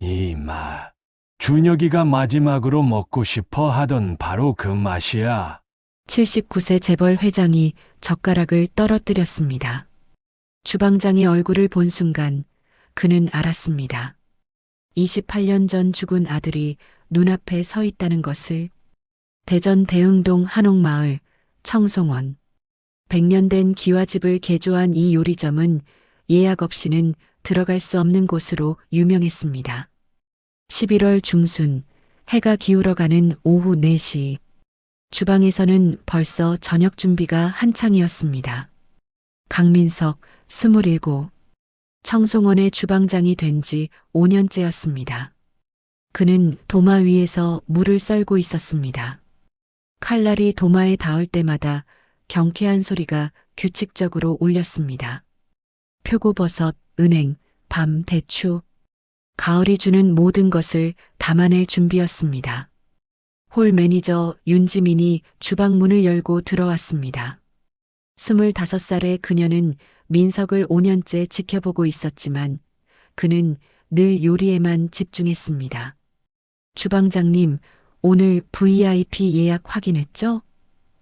이 맛. 준혁이가 마지막으로 먹고 싶어 하던 바로 그 맛이야. 79세 재벌 회장이 젓가락을 떨어뜨렸습니다. 주방장의 얼굴을 본 순간 그는 알았습니다. 28년 전 죽은 아들이 눈앞에 서 있다는 것을. 대전 대흥동 한옥마을 청송원. 100년 된 기와집을 개조한 이 요리점은 예약 없이는 들어갈 수 없는 곳으로 유명했습니다. 11월 중순 해가 기울어가는 오후 4시. 주방에서는 벌써 저녁 준비가 한창이었습니다. 강민석 27. 청송원의 주방장이 된 지 5년째였습니다. 그는 도마 위에서 물을 썰고 있었습니다. 칼날이 도마에 닿을 때마다 경쾌한 소리가 규칙적으로 울렸습니다. 표고버섯, 은행, 밤, 대추. 가을이 주는 모든 것을 담아낼 준비였습니다. 홀 매니저 윤지민이 주방문을 열고 들어왔습니다. 25살의 그녀는 민석을 5년째 지켜보고 있었지만 그는 늘 요리에만 집중했습니다. 주방장님, 오늘 VIP 예약 확인했죠?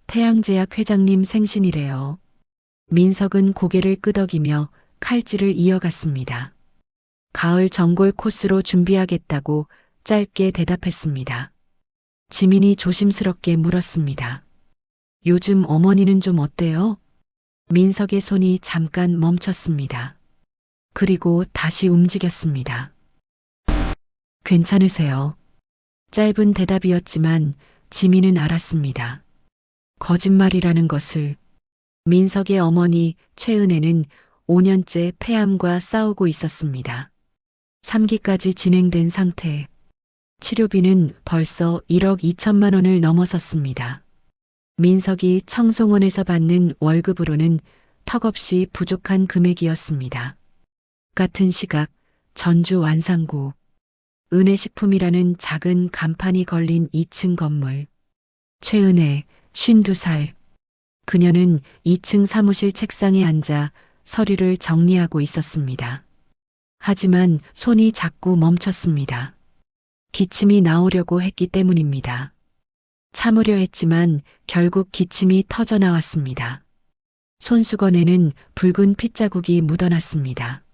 태양제약 회장님 생신이래요. 민석은 고개를 끄덕이며 칼질을 이어갔습니다. 가을 전골 코스로 준비하겠다고 짧게 대답했습니다. 지민이 조심스럽게 물었습니다. 요즘 어머니는 좀 어때요? 민석의 손이 잠깐 멈췄습니다. 그리고 다시 움직였습니다. 괜찮으세요? 짧은 대답이었지만 지민은 알았습니다. 거짓말이라는 것을. 민석의 어머니 최은혜는 5년째 폐암과 싸우고 있었습니다. 3기까지 진행된 상태. 치료비는 벌써 1억 2천만 원을 넘어섰습니다. 민석이 청송원에서 받는 월급으로는 턱없이 부족한 금액이었습니다. 같은 시각 전주 완산구 은혜식품이라는 작은 간판이 걸린 2층 건물. 최은혜 52살. 그녀는 2층 사무실 책상에 앉아 서류를 정리하고 있었습니다. 하지만 손이 자꾸 멈췄습니다. 기침이 나오려고 했기 때문입니다. 참으려 했지만 결국 기침이 터져 나왔습니다. 손수건에는 붉은 핏자국이 묻어났습니다.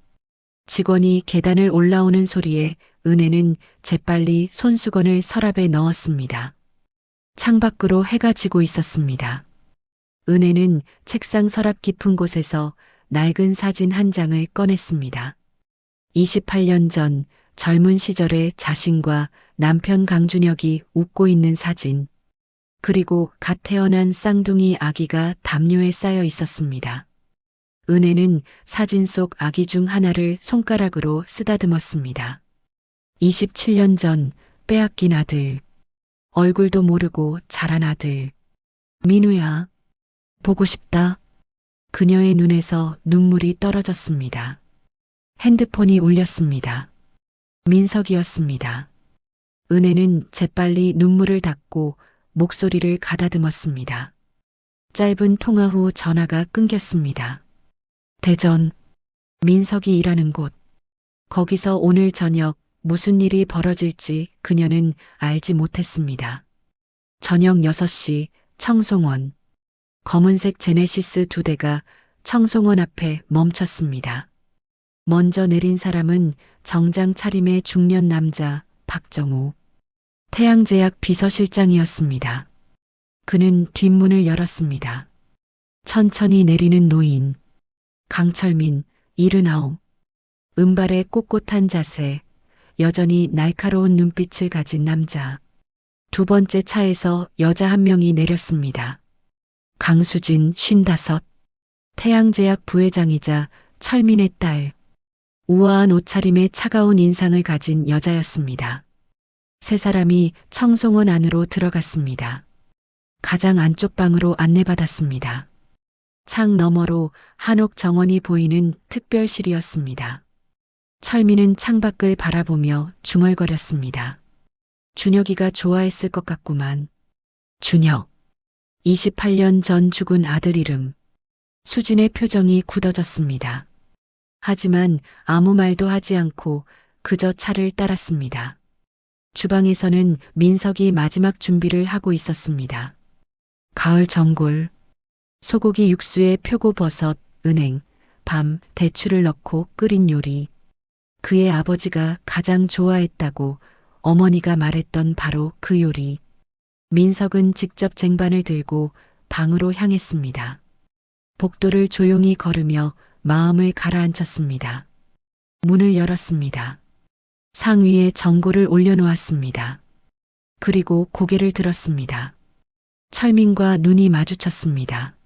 직원이 계단을 올라오는 소리에 은혜는 재빨리 손수건을 서랍에 넣었습니다. 창밖으로 해가 지고 있었습니다. 은혜는 책상 서랍 깊은 곳에서 낡은 사진 한 장을 꺼냈습니다. 28년 전 젊은 시절의 자신과 남편 강준혁이 웃고 있는 사진. 그리고 갓 태어난 쌍둥이 아기가 담요에 쌓여 있었습니다. 은혜는 사진 속 아기 중 하나를 손가락으로 쓰다듬었습니다. 27년 전 빼앗긴 아들. 얼굴도 모르고 자란 아들. 민우야. 보고 싶다. 그녀의 눈에서 눈물이 떨어졌습니다. 핸드폰이 울렸습니다. 민석이었습니다. 은혜는 재빨리 눈물을 닦고 목소리를 가다듬었습니다. 짧은 통화 후 전화가 끊겼습니다. 대전. 민석이 일하는 곳. 거기서 오늘 저녁 무슨 일이 벌어질지 그녀는 알지 못했습니다. 저녁 6시 청송원. 검은색 제네시스 2대가 청송원 앞에 멈췄습니다. 먼저 내린 사람은 정장 차림의 중년 남자 박정우. 태양제약 비서실장이었습니다. 그는 뒷문을 열었습니다. 천천히 내리는 노인. 강철민 79. 은발의 꼿꼿한 자세, 여전히 날카로운 눈빛을 가진 남자. 두 번째 차에서 여자 한 명이 내렸습니다. 강수진 55. 태양제약 부회장이자 철민의 딸. 우아한 옷차림에 차가운 인상을 가진 여자였습니다. 세 사람이 청송원 안으로 들어갔습니다. 가장 안쪽 방으로 안내받았습니다. 창 너머로 한옥 정원이 보이는 특별실이었습니다. 철민은 창밖을 바라보며 중얼거렸습니다. 준혁이가 좋아했을 것 같구만. 준혁. 28년 전 죽은 아들 이름. 수진의 표정이 굳어졌습니다. 하지만 아무 말도 하지 않고 그저 차를 따랐습니다. 주방에서는 민석이 마지막 준비를 하고 있었습니다. 가을 전골, 소고기 육수에 표고버섯, 은행, 밤, 대추를 넣고 끓인 요리. 그의 아버지가 가장 좋아했다고 어머니가 말했던 바로 그 요리. 민석은 직접 쟁반을 들고 방으로 향했습니다. 복도를 조용히 걸으며 마음을 가라앉혔습니다. 문을 열었습니다. 상 위에 전골을 올려놓았습니다. 그리고 고개를 들었습니다. 철민과 눈이 마주쳤습니다.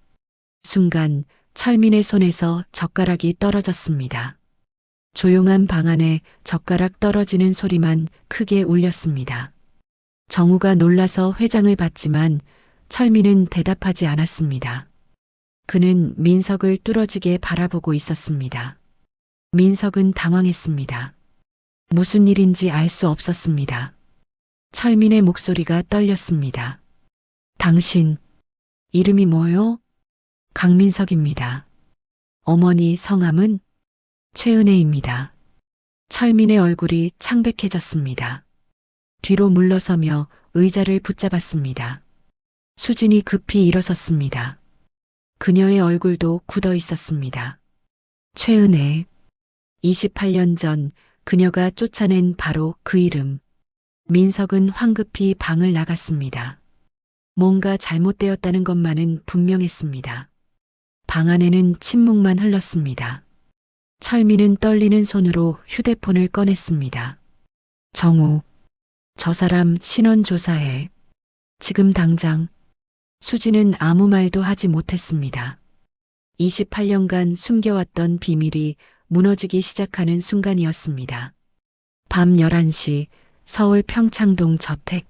순간 철민의 손에서 젓가락이 떨어졌습니다. 조용한 방 안에 젓가락 떨어지는 소리만 크게 울렸습니다. 정우가 놀라서 회장을 받지만 철민은 대답하지 않았습니다. 그는 민석을 뚫어지게 바라보고 있었습니다. 민석은 당황했습니다. 무슨 일인지 알 수 없었습니다. 철민의 목소리가 떨렸습니다. 당신, 이름이 뭐요? 강민석입니다. 어머니 성함은? 최은혜입니다. 철민의 얼굴이 창백해졌습니다. 뒤로 물러서며 의자를 붙잡았습니다. 수진이 급히 일어섰습니다. 그녀의 얼굴도 굳어 있었습니다. 최은혜. 28년 전 그녀가 쫓아낸 바로 그 이름. 민석은 황급히 방을 나갔습니다. 뭔가 잘못되었다는 것만은 분명했습니다. 방 안에는 침묵만 흘렀습니다. 철민은 떨리는 손으로 휴대폰을 꺼냈습니다. 정우. 저 사람 신원 조사해. 지금 당장. 수지는 아무 말도 하지 못했습니다. 28년간 숨겨왔던 비밀이 무너지기 시작하는 순간이었습니다. 밤 11시 서울 평창동 저택.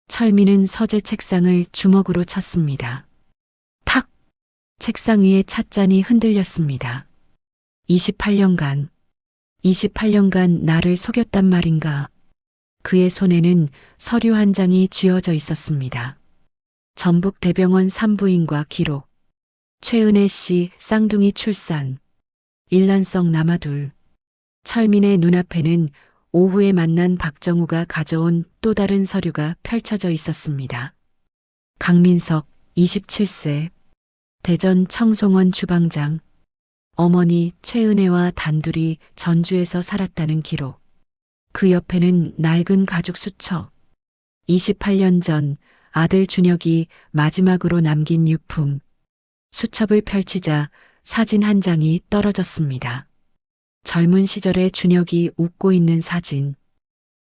철민은 서재 책상을 주먹으로 쳤습니다. 탁! 책상 위에 찻잔이 흔들렸습니다. 28년간 나를 속였단 말인가. 그의 손에는 서류 한 장이 쥐어져 있었습니다. 전북대병원 산부인과 기록. 최은혜 씨 쌍둥이 출산. 일란성 남아둘. 철민의 눈앞에는 오후에 만난 박정우가 가져온 또 다른 서류가 펼쳐져 있었습니다. 강민석, 27세. 대전 청송원 주방장. 어머니 최은혜와 단둘이 전주에서 살았다는 기록. 그 옆에는 낡은 가죽 수첩. 28년 전 아들 준혁이 마지막으로 남긴 유품. 수첩을 펼치자 사진 한 장이 떨어졌습니다. 젊은 시절의 준혁이 웃고 있는 사진.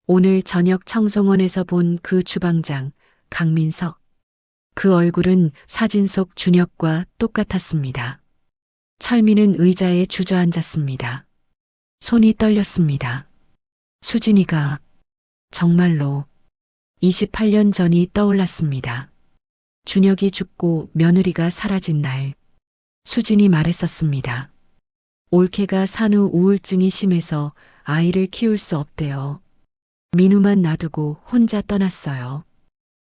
오늘 저녁 청송원에서 본 그 주방장, 강민석. 그 얼굴은 사진 속 준혁과 똑같았습니다. 철민은 의자에 주저앉았습니다. 손이 떨렸습니다. 수진이가 정말로 28년 전이 떠올랐습니다. 준혁이 죽고 며느리가 사라진 날, 수진이 말했었습니다. 올케가 산후 우울증이 심해서 아이를 키울 수 없대요. 민우만 놔두고 혼자 떠났어요.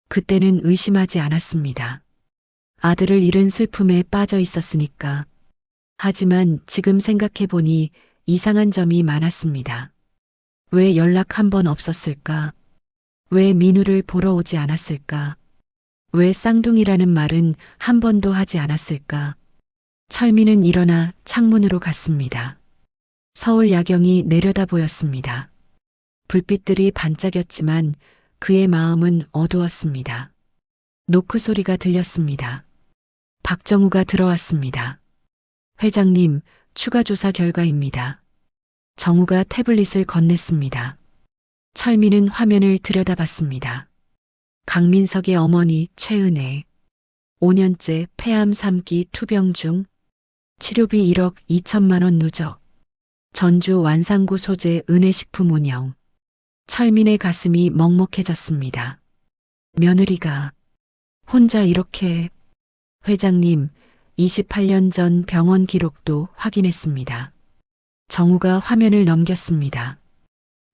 그때는 의심하지 않았습니다. 아들을 잃은 슬픔에 빠져 있었으니까. 하지만 지금 생각해보니 이상한 점이 많았습니다. 왜 연락 한 번 없었을까? 왜 민우를 보러 오지 않았을까? 왜 쌍둥이라는 말은 한 번도 하지 않았을까? 철민은 일어나 창문으로 갔습니다. 서울 야경이 내려다 보였습니다. 불빛들이 반짝였지만 그의 마음은 어두웠습니다. 노크 소리가 들렸습니다. 박정우가 들어왔습니다. 회장님, 추가 조사 결과입니다. 정우가 태블릿을 건넸습니다. 철민은 화면을 들여다봤습니다. 강민석의 어머니 최은혜. 5년째 폐암 3기 투병 중. 치료비 1억 2천만 원 누적. 전주 완산구 소재 은혜식품 운영. 철민의 가슴이 먹먹해졌습니다. 며느리가 혼자 이렇게. 회장님, 28년 전 병원 기록도 확인했습니다. 정우가 화면을 넘겼습니다.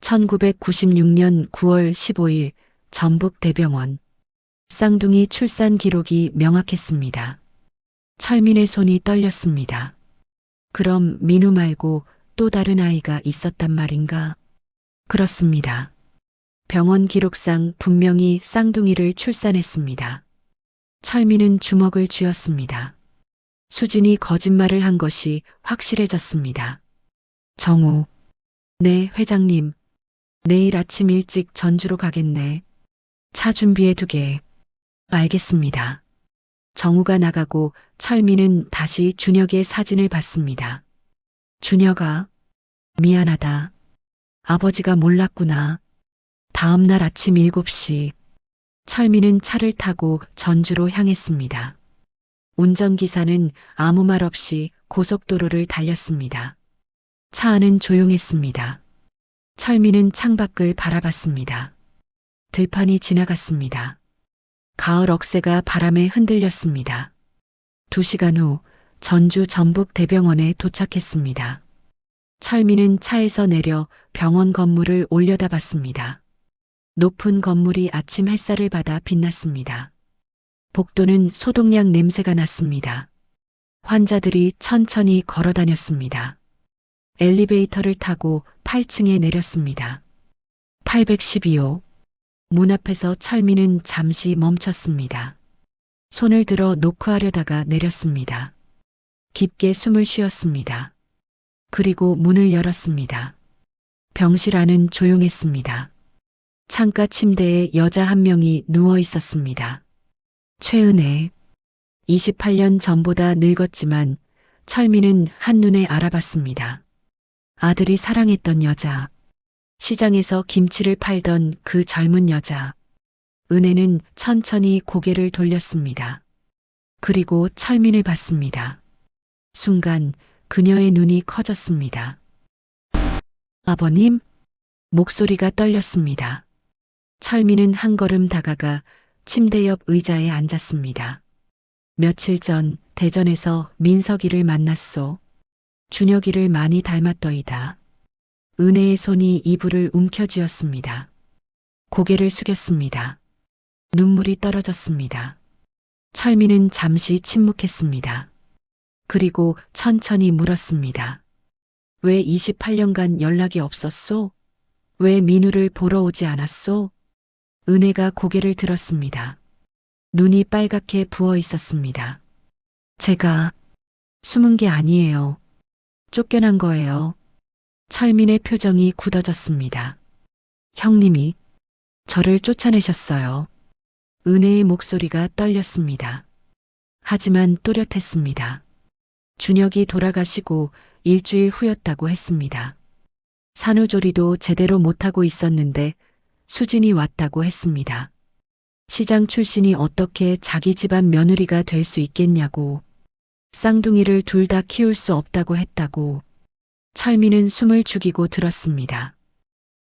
1996년 9월 15일 전북대병원. 쌍둥이 출산 기록이 명확했습니다. 철민의 손이 떨렸습니다. 그럼 민우 말고 또 다른 아이가 있었단 말인가? 그렇습니다. 병원 기록상 분명히 쌍둥이를 출산했습니다. 철민은 주먹을 쥐었습니다. 수진이 거짓말을 한 것이 확실해졌습니다. 정우. 네, 회장님. 내일 아침 일찍 전주로 가겠네. 차 준비해 두게. 알겠습니다. 정우가 나가고 철민은 다시 준혁의 사진을 봤습니다. 준혁아, 미안하다. 아버지가 몰랐구나. 다음 날 아침 7시, 철민은 차를 타고 전주로 향했습니다. 운전기사는 아무 말 없이 고속도로를 달렸습니다. 차 안은 조용했습니다. 철민은 창밖을 바라봤습니다. 들판이 지나갔습니다. 가을 억새가 바람에 흔들렸습니다. 2시간 후 전주 전북대병원에 도착했습니다. 철민은 차에서 내려 병원 건물을 올려다봤습니다. 높은 건물이 아침 햇살을 받아 빛났습니다. 복도는 소독약 냄새가 났습니다. 환자들이 천천히 걸어 다녔습니다. 엘리베이터를 타고 8층에 내렸습니다. 812호. 문 앞에서 철민은 잠시 멈췄습니다. 손을 들어 노크하려다가 내렸습니다. 깊게 숨을 쉬었습니다. 그리고 문을 열었습니다. 병실 안은 조용했습니다. 창가 침대에 여자 한 명이 누워 있었습니다. 최은혜. 28년 전보다 늙었지만 철민은 한눈에 알아봤습니다. 아들이 사랑했던 여자. 시장에서 김치를 팔던 그 젊은 여자. 은혜는 천천히 고개를 돌렸습니다. 그리고 철민을 봤습니다. 순간 그녀의 눈이 커졌습니다. 아버님? 목소리가 떨렸습니다. 철민은 한 걸음 다가가 침대 옆 의자에 앉았습니다. 며칠 전 대전에서 민석이를 만났소. 준혁이를 많이 닮았더이다. 은혜의 손이 이불을 움켜쥐었습니다. 고개를 숙였습니다. 눈물이 떨어졌습니다. 철민은 잠시 침묵했습니다. 그리고 천천히 물었습니다. 왜 28년간 연락이 없었소? 왜 민우를 보러 오지 않았소? 은혜가 고개를 들었습니다. 눈이 빨갛게 부어 있었습니다. 제가 숨은 게 아니에요. 쫓겨난 거예요. 철민의 표정이 굳어졌습니다. 형님이 저를 쫓아내셨어요. 은혜의 목소리가 떨렸습니다. 하지만 또렷했습니다. 준혁이 돌아가시고 일주일 후였다고 했습니다. 산후조리도 제대로 못하고 있었는데 수진이 왔다고 했습니다. 시장 출신이 어떻게 자기 집안 며느리가 될 수 있겠냐고, 쌍둥이를 둘 다 키울 수 없다고 했다고. 철민은 숨을 죽이고 들었습니다.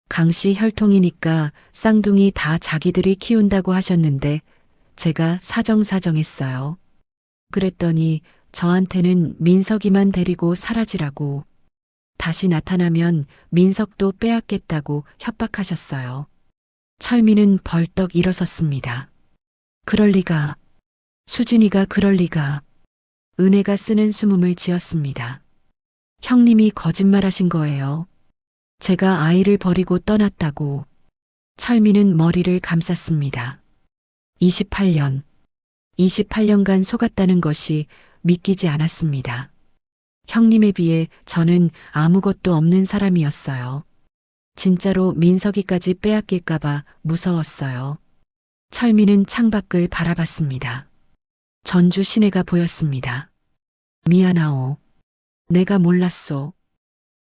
강씨 혈통이니까 쌍둥이 다 자기들이 키운다고 하셨는데 제가 사정사정했어요. 그랬더니 저한테는 민석이만 데리고 사라지라고, 다시 나타나면 민석도 빼앗겠다고 협박하셨어요. 철민은 벌떡 일어섰습니다. 그럴 리가. 수진이가 그럴 리가. 은혜가 쓰는 숨음을 지었습니다. 형님이 거짓말하신 거예요. 제가 아이를 버리고 떠났다고. 철민은 머리를 감쌌습니다. 28년간 속았다는 것이 믿기지 않았습니다. 형님에 비해 저는 아무것도 없는 사람이었어요. 진짜로 민석이까지 빼앗길까봐 무서웠어요. 철민은 창밖을 바라봤습니다. 전주 시내가 보였습니다. 미안하오. 내가 몰랐소.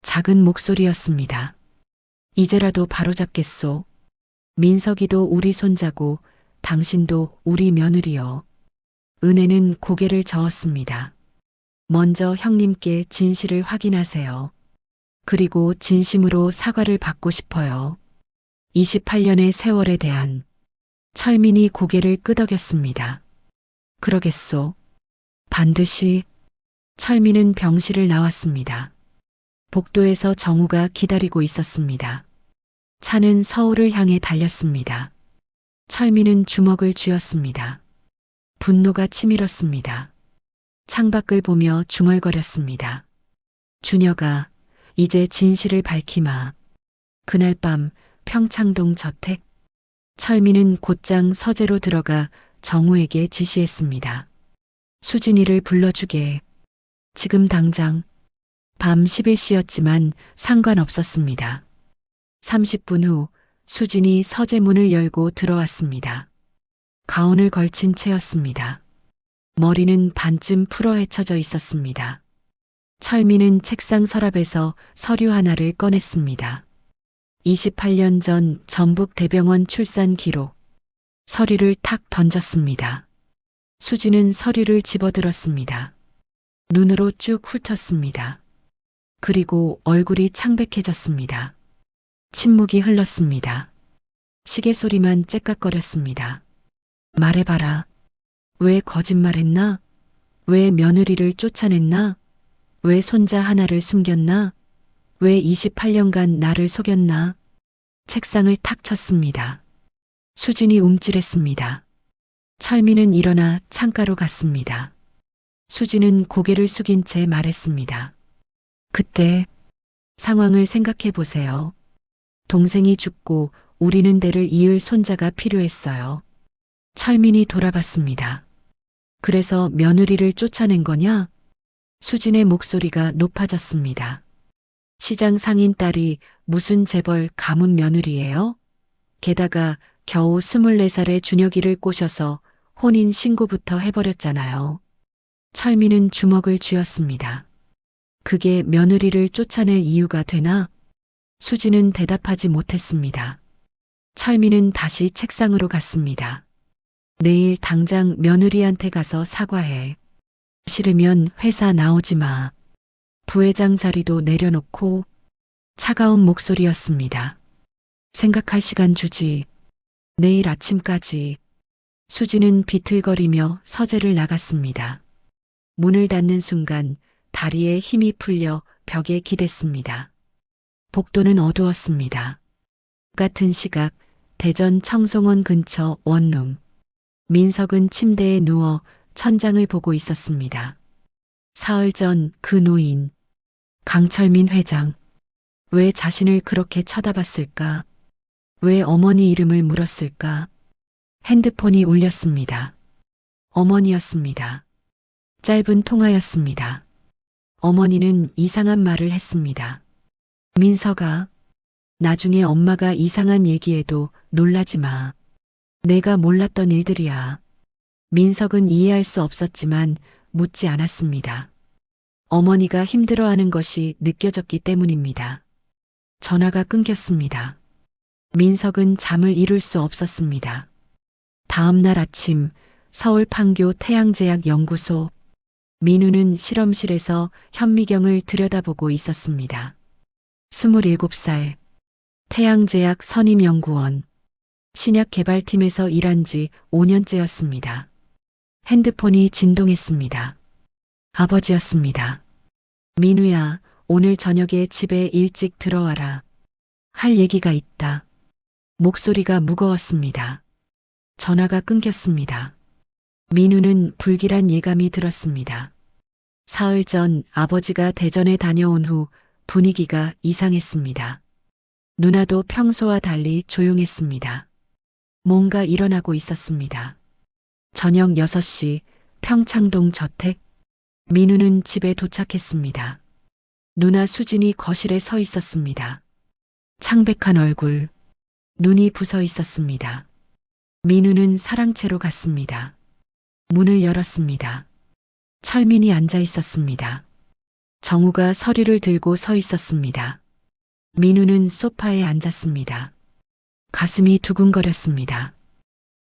작은 목소리였습니다. 이제라도 바로잡겠소. 민석이도 우리 손자고 당신도 우리 며느리요. 은혜는 고개를 저었습니다. 먼저 형님께 진실을 확인하세요. 그리고 진심으로 사과를 받고 싶어요. 28년의 세월에 대한. 철민이 고개를 끄덕였습니다. 그러겠소. 반드시. 철민은 병실을 나왔습니다. 복도에서 정우가 기다리고 있었습니다. 차는 서울을 향해 달렸습니다. 철민은 주먹을 쥐었습니다. 분노가 치밀었습니다. 창밖을 보며 중얼거렸습니다. 준혁아, 이제 진실을 밝히마. 그날 밤 평창동 저택. 철민은 곧장 서재로 들어가 정우에게 지시했습니다. 수진이를 불러주게. 지금 당장. 밤 11시였지만 상관없었습니다. 30분 후 수진이 서재 문을 열고 들어왔습니다. 가운을 걸친 채였습니다. 머리는 반쯤 풀어 헤쳐져 있었습니다. 철민은 책상 서랍에서 서류 하나를 꺼냈습니다. 28년 전 전북 대병원 출산 기록. 서류를 탁 던졌습니다. 수지는 서류를 집어들었습니다. 눈으로 쭉 훑었습니다. 그리고 얼굴이 창백해졌습니다. 침묵이 흘렀습니다. 시계 소리만 째깍거렸습니다. 말해봐라. 왜 거짓말했나? 왜 며느리를 쫓아냈나? 왜 손자 하나를 숨겼나? 왜 28년간 나를 속였나? 책상을 탁 쳤습니다. 수진이 움찔했습니다. 철민은 일어나 창가로 갔습니다. 수진은 고개를 숙인 채 말했습니다. 그때 상황을 생각해 보세요. 동생이 죽고 우리는 대를 이을 손자가 필요했어요. 철민이 돌아봤습니다. 그래서 며느리를 쫓아낸 거냐? 수진의 목소리가 높아졌습니다. 시장 상인 딸이 무슨 재벌 가문 며느리예요? 게다가 겨우 24살의 준혁이를 꼬셔서 혼인 신고부터 해버렸잖아요. 철민은 주먹을 쥐었습니다. 그게 며느리를 쫓아낼 이유가 되나? 수진은 대답하지 못했습니다. 철민은 다시 책상으로 갔습니다. 내일 당장 며느리한테 가서 사과해. 싫으면 회사 나오지 마. 부회장 자리도 내려놓고. 차가운 목소리였습니다. 생각할 시간 주지. 내일 아침까지. 수지는 비틀거리며 서재를 나갔습니다. 문을 닫는 순간 다리에 힘이 풀려 벽에 기댔습니다. 복도는 어두웠습니다. 같은 시각 대전 청송원 근처 원룸. 민석은 침대에 누워 천장을 보고 있었습니다. 사흘 전 그 노인, 강철민 회장. 왜 자신을 그렇게 쳐다봤을까? 왜 어머니 이름을 물었을까? 핸드폰이 울렸습니다. 어머니였습니다. 짧은 통화였습니다. 어머니는 이상한 말을 했습니다. 민석아, 나중에 엄마가 이상한 얘기해도 놀라지 마. 내가 몰랐던 일들이야. 민석은 이해할 수 없었지만 묻지 않았습니다. 어머니가 힘들어하는 것이 느껴졌기 때문입니다. 전화가 끊겼습니다. 민석은 잠을 이룰 수 없었습니다. 다음 날 아침 서울 판교 태양제약연구소. 민우는 실험실에서 현미경을 들여다보고 있었습니다. 27살. 태양제약 선임연구원. 신약 개발팀에서 일한 지 5년째였습니다. 핸드폰이 진동했습니다. 아버지였습니다. 민우야, 오늘 저녁에 집에 일찍 들어와라. 할 얘기가 있다. 목소리가 무거웠습니다. 전화가 끊겼습니다. 민우는 불길한 예감이 들었습니다. 사흘 전 아버지가 대전에 다녀온 후 분위기가 이상했습니다. 누나도 평소와 달리 조용했습니다. 뭔가 일어나고 있었습니다. 저녁 6시 평창동 저택. 민우는 집에 도착했습니다. 누나 수진이 거실에 서 있었습니다. 창백한 얼굴, 눈이 부서 있었습니다. 민우는 사랑채로 갔습니다. 문을 열었습니다. 철민이 앉아 있었습니다. 정우가 서류를 들고 서 있었습니다. 민우는 소파에 앉았습니다. 가슴이 두근거렸습니다.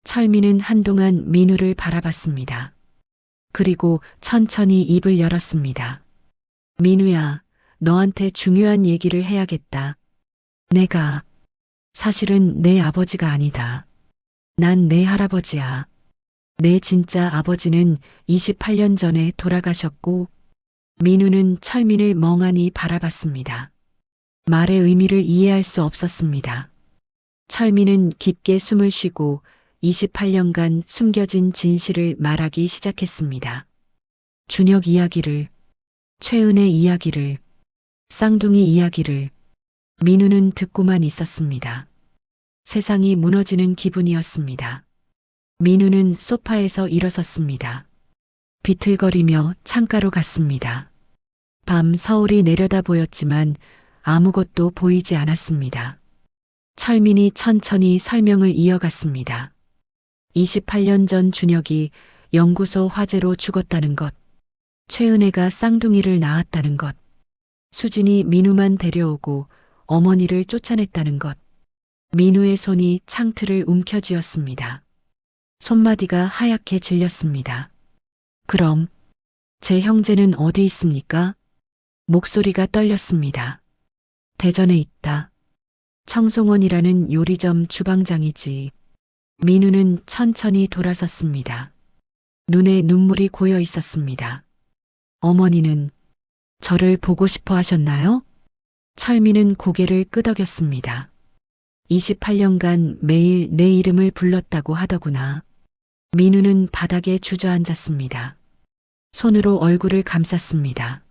철민은 한동안 민우를 바라봤습니다. 그리고 천천히 입을 열었습니다. 민우야, 너한테 중요한 얘기를 해야겠다. 내가 사실은 내 아버지가 아니다. 난 내 할아버지야. 내 진짜 아버지는 28년 전에 돌아가셨고. 민우는 철민을 멍하니 바라봤습니다. 말의 의미를 이해할 수 없었습니다. 철민은 깊게 숨을 쉬고 28년간 숨겨진 진실을 말하기 시작했습니다. 준혁 이야기를, 최은의 이야기를, 쌍둥이 이야기를, 민우는 듣고만 있었습니다. 세상이 무너지는 기분이었습니다. 민우는 소파에서 일어섰습니다. 비틀거리며 창가로 갔습니다. 밤 서울이 내려다 보였지만 아무것도 보이지 않았습니다. 철민이 천천히 설명을 이어갔습니다. 28년 전 준혁이 연구소 화재로 죽었다는 것, 최은혜가 쌍둥이를 낳았다는 것, 수진이 민우만 데려오고 어머니를 쫓아냈다는 것, 민우의 손이 창틀을 움켜쥐었습니다. 손마디가 하얗게 질렸습니다. 그럼 제 형제는 어디 있습니까? 목소리가 떨렸습니다. 대전에 있다. 청송원이라는 요리점 주방장이지. 민우는 천천히 돌아섰습니다. 눈에 눈물이 고여 있었습니다. 어머니는 저를 보고 싶어 하셨나요? 철민은 고개를 끄덕였습니다. 28년간 매일 내 이름을 불렀다고 하더구나. 민우는 바닥에 주저앉았습니다. 손으로 얼굴을 감쌌습니다.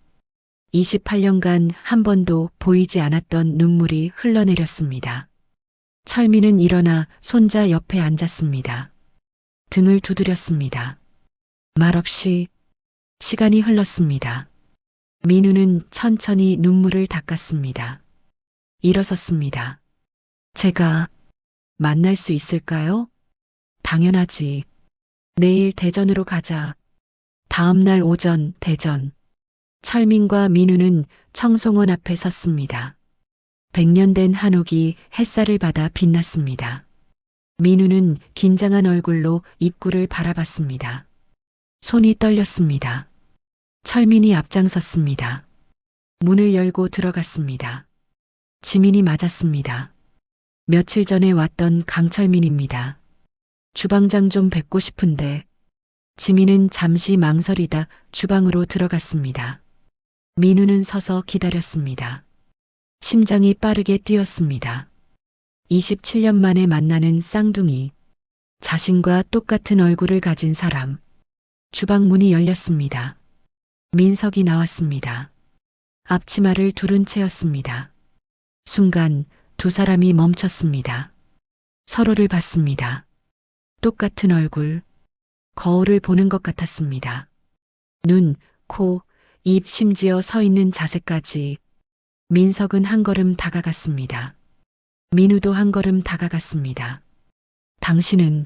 28년간 한 번도 보이지 않았던 눈물이 흘러내렸습니다. 철민은 일어나 손자 옆에 앉았습니다. 등을 두드렸습니다. 말없이 시간이 흘렀습니다. 민우는 천천히 눈물을 닦았습니다. 일어섰습니다. 제가 만날 수 있을까요? 당연하지. 내일 대전으로 가자. 다음 날 오전 대전. 철민과 민우는 청송원 앞에 섰습니다. 100년 된 한옥이 햇살을 받아 빛났습니다. 민우는 긴장한 얼굴로 입구를 바라봤습니다. 손이 떨렸습니다. 철민이 앞장섰습니다. 문을 열고 들어갔습니다. 지민이 맞았습니다. 며칠 전에 왔던 강철민입니다. 주방장 좀 뵙고 싶은데. 지민은 잠시 망설이다 주방으로 들어갔습니다. 민우는 서서 기다렸습니다. 심장이 빠르게 뛰었습니다. 27년 만에 만나는 쌍둥이. 자신과 똑같은 얼굴을 가진 사람. 주방 문이 열렸습니다. 민석이 나왔습니다. 앞치마를 두른 채였습니다. 순간 두 사람이 멈췄습니다. 서로를 봤습니다. 똑같은 얼굴, 거울을 보는 것 같았습니다. 눈, 코, 입, 심지어 서 있는 자세까지. 민석은 한 걸음 다가갔습니다. 민우도 한 걸음 다가갔습니다. 당신은?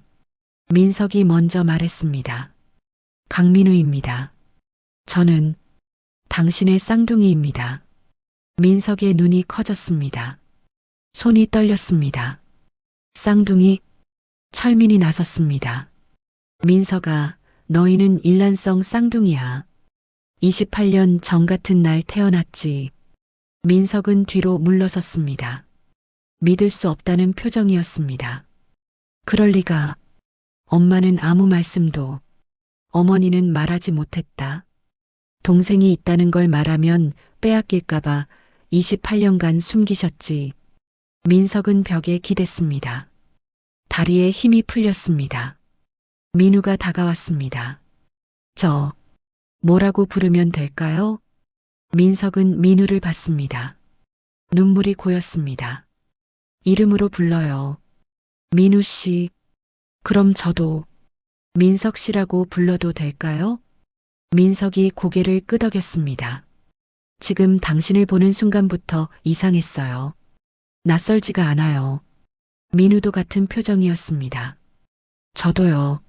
민석이 먼저 말했습니다. 강민우입니다. 저는 당신의 쌍둥이입니다. 민석의 눈이 커졌습니다. 손이 떨렸습니다. 쌍둥이? 철민이 나섰습니다. 민석아, 너희는 일란성 쌍둥이야. 28년 전 같은 날 태어났지. 민석은 뒤로 물러섰습니다. 믿을 수 없다는 표정이었습니다. 그럴 리가. 엄마는 아무 말씀도, 어머니는 말하지 못했다. 동생이 있다는 걸 말하면 빼앗길까봐 28년간 숨기셨지. 민석은 벽에 기댔습니다. 다리에 힘이 풀렸습니다. 민우가 다가왔습니다. 저, 뭐라고 부르면 될까요? 민석은 민우를 봤습니다. 눈물이 고였습니다. 이름으로 불러요. 민우 씨. 그럼 저도 민석 씨라고 불러도 될까요? 민석이 고개를 끄덕였습니다. 지금 당신을 보는 순간부터 이상했어요. 낯설지가 않아요. 민우도 같은 표정이었습니다. 저도요.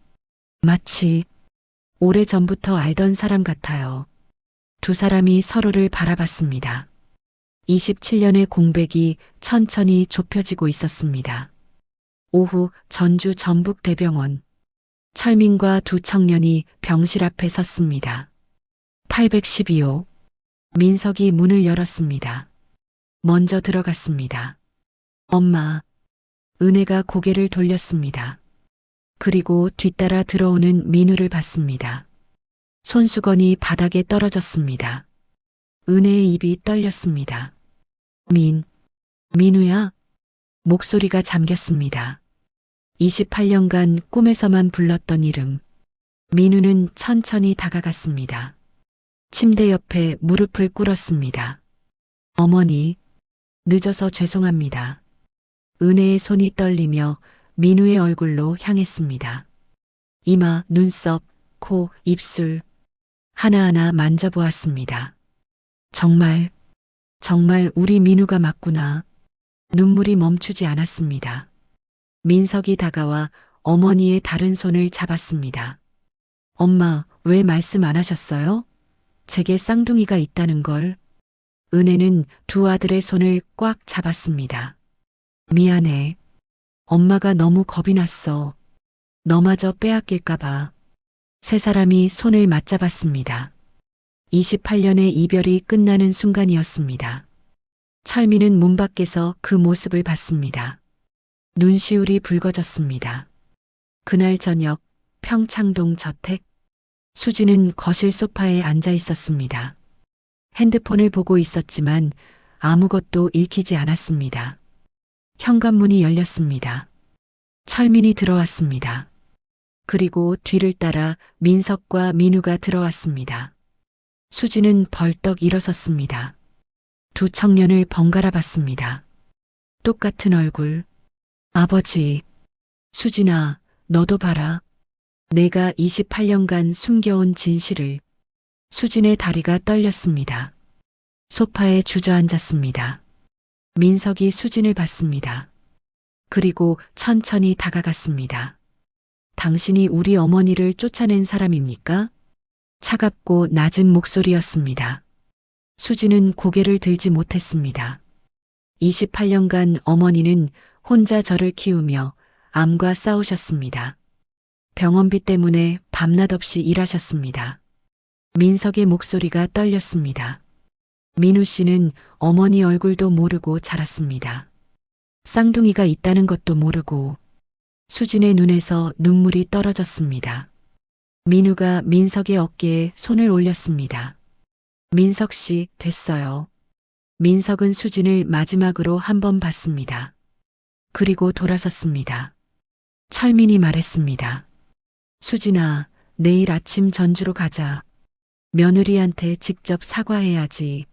마치 오래전부터 알던 사람 같아요. 두 사람이 서로를 바라봤습니다. 27년의 공백이 천천히 좁혀지고 있었습니다. 오후 전주 전북대병원. 철민과 두 청년이 병실 앞에 섰습니다. 812호. 민석이 문을 열었습니다. 먼저 들어갔습니다. 엄마. 은혜가 고개를 돌렸습니다. 그리고 뒤따라 들어오는 민우를 봤습니다. 손수건이 바닥에 떨어졌습니다. 은혜의 입이 떨렸습니다. 민우야? 목소리가 잠겼습니다. 28년간 꿈에서만 불렀던 이름. 민우는 천천히 다가갔습니다. 침대 옆에 무릎을 꿇었습니다. 어머니, 늦어서 죄송합니다. 은혜의 손이 떨리며 민우의 얼굴로 향했습니다. 이마, 눈썹, 코, 입술 하나하나 만져보았습니다. 정말 우리 민우가 맞구나. 눈물이 멈추지 않았습니다. 민석이 다가와 어머니의 다른 손을 잡았습니다. 엄마, 왜 말씀 안 하셨어요? 제게 쌍둥이가 있다는 걸. 은혜는 두 아들의 손을 꽉 잡았습니다. 미안해. 엄마가 너무 겁이 났어. 너마저 빼앗길까봐. 세 사람이 손을 맞잡았습니다. 28년의 이별이 끝나는 순간이었습니다. 철민은 문 밖에서 그 모습을 봤습니다. 눈시울이 붉어졌습니다. 그날 저녁 평창동 저택. 수지는 거실 소파에 앉아 있었습니다. 핸드폰을 보고 있었지만 아무것도 읽히지 않았습니다. 현관문이 열렸습니다. 철민이 들어왔습니다. 그리고 뒤를 따라 민석과 민우가 들어왔습니다. 수지는 벌떡 일어섰습니다. 두 청년을 번갈아 봤습니다. 똑같은 얼굴. 아버지, 수진아, 너도 봐라. 내가 28년간 숨겨온 진실을. 수진의 다리가 떨렸습니다. 소파에 주저앉았습니다. 민석이 수진을 봤습니다. 그리고 천천히 다가갔습니다. 당신이 우리 어머니를 쫓아낸 사람입니까? 차갑고 낮은 목소리였습니다. 수지는 고개를 들지 못했습니다. 28년간 어머니는 혼자 저를 키우며 암과 싸우셨습니다. 병원비 때문에 밤낮 없이 일하셨습니다. 민석의 목소리가 떨렸습니다. 민우 씨는 어머니 얼굴도 모르고 자랐습니다. 쌍둥이가 있다는 것도 모르고. 수진의 눈에서 눈물이 떨어졌습니다. 민우가 민석의 어깨에 손을 올렸습니다. 민석 씨, 됐어요. 민석은 수진을 마지막으로 한 번 봤습니다. 그리고 돌아섰습니다. 철민이 말했습니다. 수진아, 내일 아침 전주로 가자. 며느리한테 직접 사과해야지.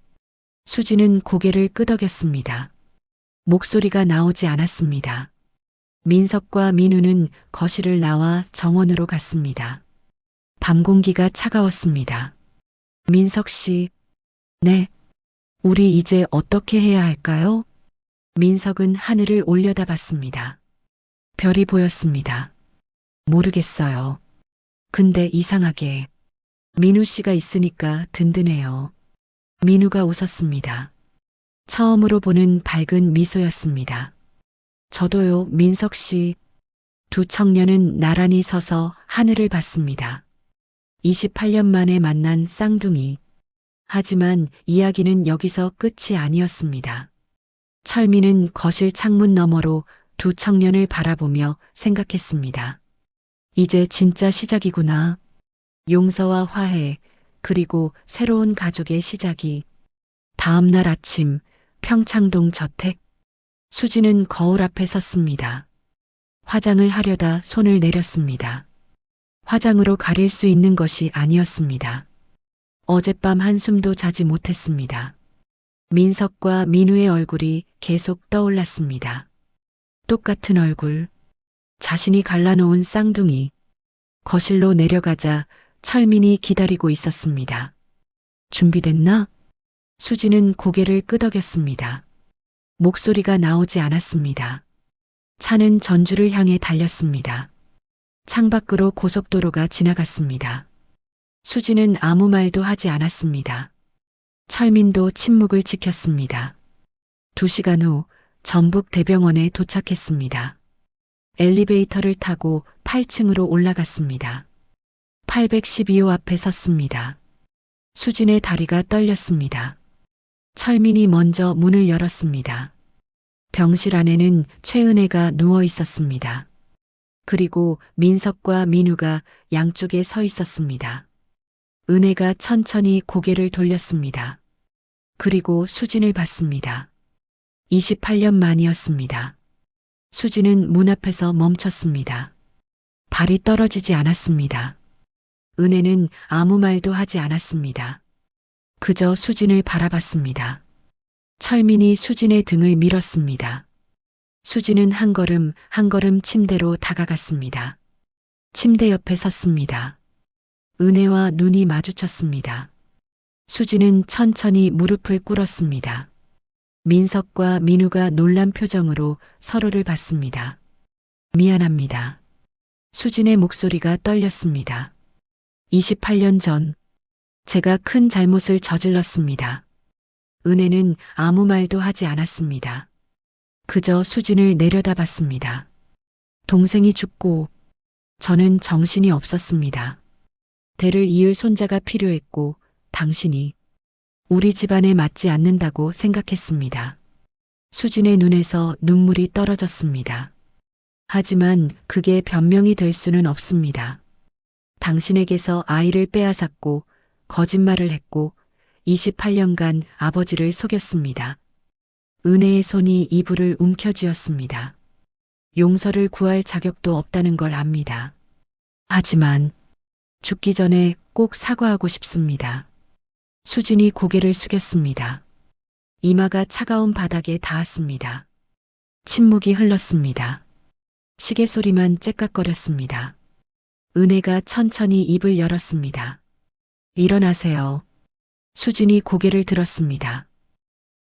수진은 고개를 끄덕였습니다. 목소리가 나오지 않았습니다. 민석과 민우는 거실을 나와 정원으로 갔습니다. 밤 공기가 차가웠습니다. 민석 씨, 네. 우리 이제 어떻게 해야 할까요? 민석은 하늘을 올려다봤습니다. 별이 보였습니다. 모르겠어요. 근데 이상하게 민우 씨가 있으니까 든든해요. 민우가 웃었습니다. 처음으로 보는 밝은 미소였습니다. 저도요, 민석 씨. 두 청년은 나란히 서서 하늘을 봤습니다. 28년 만에 만난 쌍둥이. 하지만 이야기는 여기서 끝이 아니었습니다. 철민은 거실 창문 너머로 두 청년을 바라보며 생각했습니다. 이제 진짜 시작이구나. 용서와 화해, 그리고 새로운 가족의 시작이. 다음 날 아침, 평창동 저택. 수지는 거울 앞에 섰습니다. 화장을 하려다 손을 내렸습니다. 화장으로 가릴 수 있는 것이 아니었습니다. 어젯밤 한숨도 자지 못했습니다. 민석과 민우의 얼굴이 계속 떠올랐습니다. 똑같은 얼굴, 자신이 갈라놓은 쌍둥이. 거실로 내려가자 철민이 기다리고 있었습니다. 준비됐나? 수지는 고개를 끄덕였습니다. 목소리가 나오지 않았습니다. 차는 전주를 향해 달렸습니다. 창밖으로 고속도로가 지나갔습니다. 수지는 아무 말도 하지 않았습니다. 철민도 침묵을 지켰습니다. 2시간 후 전북 대병원에 도착했습니다. 엘리베이터를 타고 8층으로 올라갔습니다. 812호 앞에 섰습니다. 수진의 다리가 떨렸습니다. 철민이 먼저 문을 열었습니다. 병실 안에는 최은혜가 누워 있었습니다. 그리고 민석과 민우가 양쪽에 서 있었습니다. 은혜가 천천히 고개를 돌렸습니다. 그리고 수진을 봤습니다. 28년 만이었습니다. 수진은 문 앞에서 멈췄습니다. 발이 떨어지지 않았습니다. 은혜는 아무 말도 하지 않았습니다. 그저 수진을 바라봤습니다. 철민이 수진의 등을 밀었습니다. 수진은 한 걸음 한 걸음 침대로 다가갔습니다. 침대 옆에 섰습니다. 은혜와 눈이 마주쳤습니다. 수진은 천천히 무릎을 꿇었습니다. 민석과 민우가 놀란 표정으로 서로를 봤습니다. 미안합니다. 수진의 목소리가 떨렸습니다. 28년 전 제가 큰 잘못을 저질렀습니다. 은혜는 아무 말도 하지 않았습니다. 그저 수진을 내려다봤습니다. 동생이 죽고 저는 정신이 없었습니다. 대를 이을 손자가 필요했고 당신이 우리 집안에 맞지 않는다고 생각했습니다. 수진의 눈에서 눈물이 떨어졌습니다. 하지만 그게 변명이 될 수는 없습니다. 당신에게서 아이를 빼앗았고 거짓말을 했고 28년간 아버지를 속였습니다. 은혜의 손이 이불을 움켜쥐었습니다. 용서를 구할 자격도 없다는 걸 압니다. 하지만 죽기 전에 꼭 사과하고 싶습니다. 수진이 고개를 숙였습니다. 이마가 차가운 바닥에 닿았습니다. 침묵이 흘렀습니다. 시계 소리만 째깍거렸습니다. 은혜가 천천히 입을 열었습니다. 일어나세요. 수진이 고개를 들었습니다.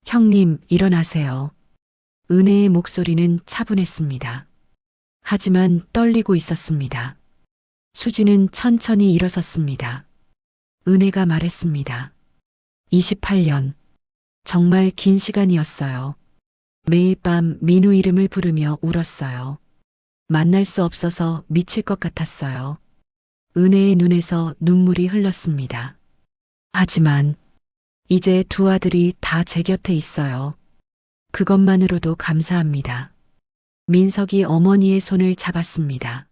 형님, 일어나세요. 은혜의 목소리는 차분했습니다. 하지만 떨리고 있었습니다. 수진은 천천히 일어섰습니다. 은혜가 말했습니다. 28년. 정말 긴 시간이었어요. 매일 밤 민우 이름을 부르며 울었어요. 만날 수 없어서 미칠 것 같았어요. 은혜의 눈에서 눈물이 흘렀습니다. 하지만 이제 두 아들이 다 제 곁에 있어요. 그것만으로도 감사합니다. 민석이 어머니의 손을 잡았습니다.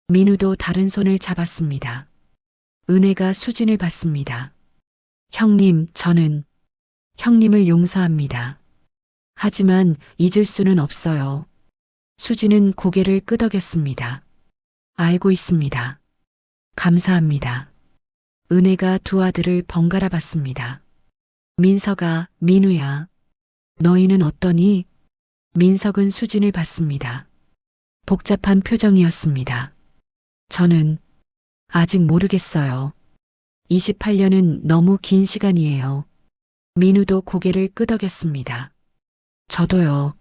민우도 다른 손을 잡았습니다. 은혜가 수진을 봤습니다. 형님, 저는 형님을 용서합니다. 하지만 잊을 수는 없어요. 수진은 고개를 끄덕였습니다. 알고 있습니다. 감사합니다. 은혜가 두 아들을 번갈아 봤습니다. 민석아, 민우야. 너희는 어떠니? 민석은 수진을 봤습니다. 복잡한 표정이었습니다. 저는 아직 모르겠어요. 28년은 너무 긴 시간이에요. 민우도 고개를 끄덕였습니다. 저도요.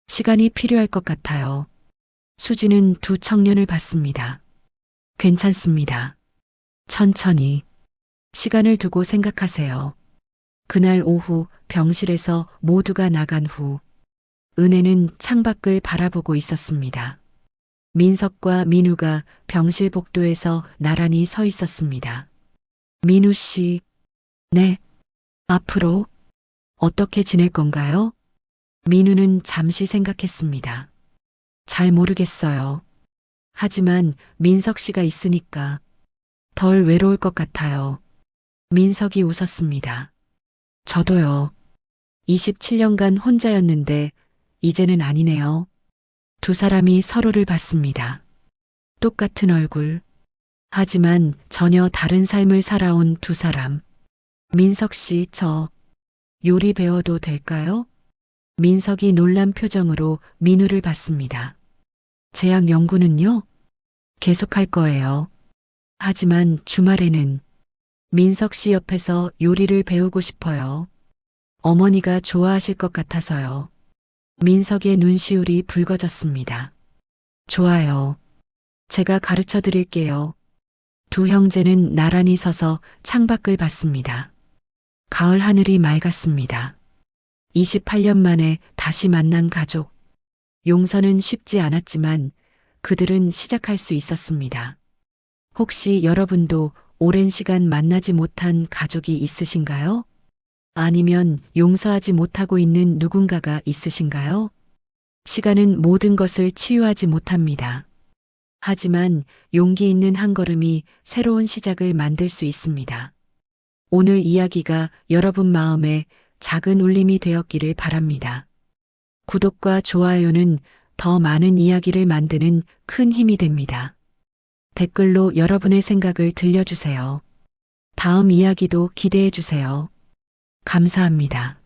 시간이 필요할 것 같아요. 수진은 두 청년을 봤습니다. 괜찮습니다. 천천히. 시간을 두고 생각하세요. 그날 오후 병실에서 모두가 나간 후 은혜는 창밖을 바라보고 있었습니다. 민석과 민우가 병실 복도에서 나란히 서 있었습니다. 민우 씨, 네. 앞으로 어떻게 지낼 건가요? 민우는 잠시 생각했습니다. 잘 모르겠어요. 하지만 민석 씨가 있으니까 덜 외로울 것 같아요. 민석이 웃었습니다. 저도요. 27년간 혼자였는데 이제는 아니네요. 두 사람이 서로를 봤습니다. 똑같은 얼굴. 하지만 전혀 다른 삶을 살아온 두 사람. 민석 씨, 저 요리 배워도 될까요? 민석이 놀란 표정으로 민우를 봤습니다. 제약 연구는요? 계속할 거예요. 하지만 주말에는 민석 씨 옆에서 요리를 배우고 싶어요. 어머니가 좋아하실 것 같아서요. 민석의 눈시울이 붉어졌습니다. 좋아요. 제가 가르쳐 드릴게요. 두 형제는 나란히 서서 창밖을 봤습니다. 가을 하늘이 맑았습니다. 28년 만에 다시 만난 가족. 용서는 쉽지 않았지만 그들은 시작할 수 있었습니다. 혹시 여러분도 오랜 시간 만나지 못한 가족이 있으신가요? 아니면 용서하지 못하고 있는 누군가가 있으신가요? 시간은 모든 것을 치유하지 못합니다. 하지만 용기 있는 한 걸음이 새로운 시작을 만들 수 있습니다. 오늘 이야기가 여러분 마음에 작은 울림이 되었기를 바랍니다. 구독과 좋아요는 더 많은 이야기를 만드는 큰 힘이 됩니다. 댓글로 여러분의 생각을 들려주세요. 다음 이야기도 기대해 주세요. 감사합니다.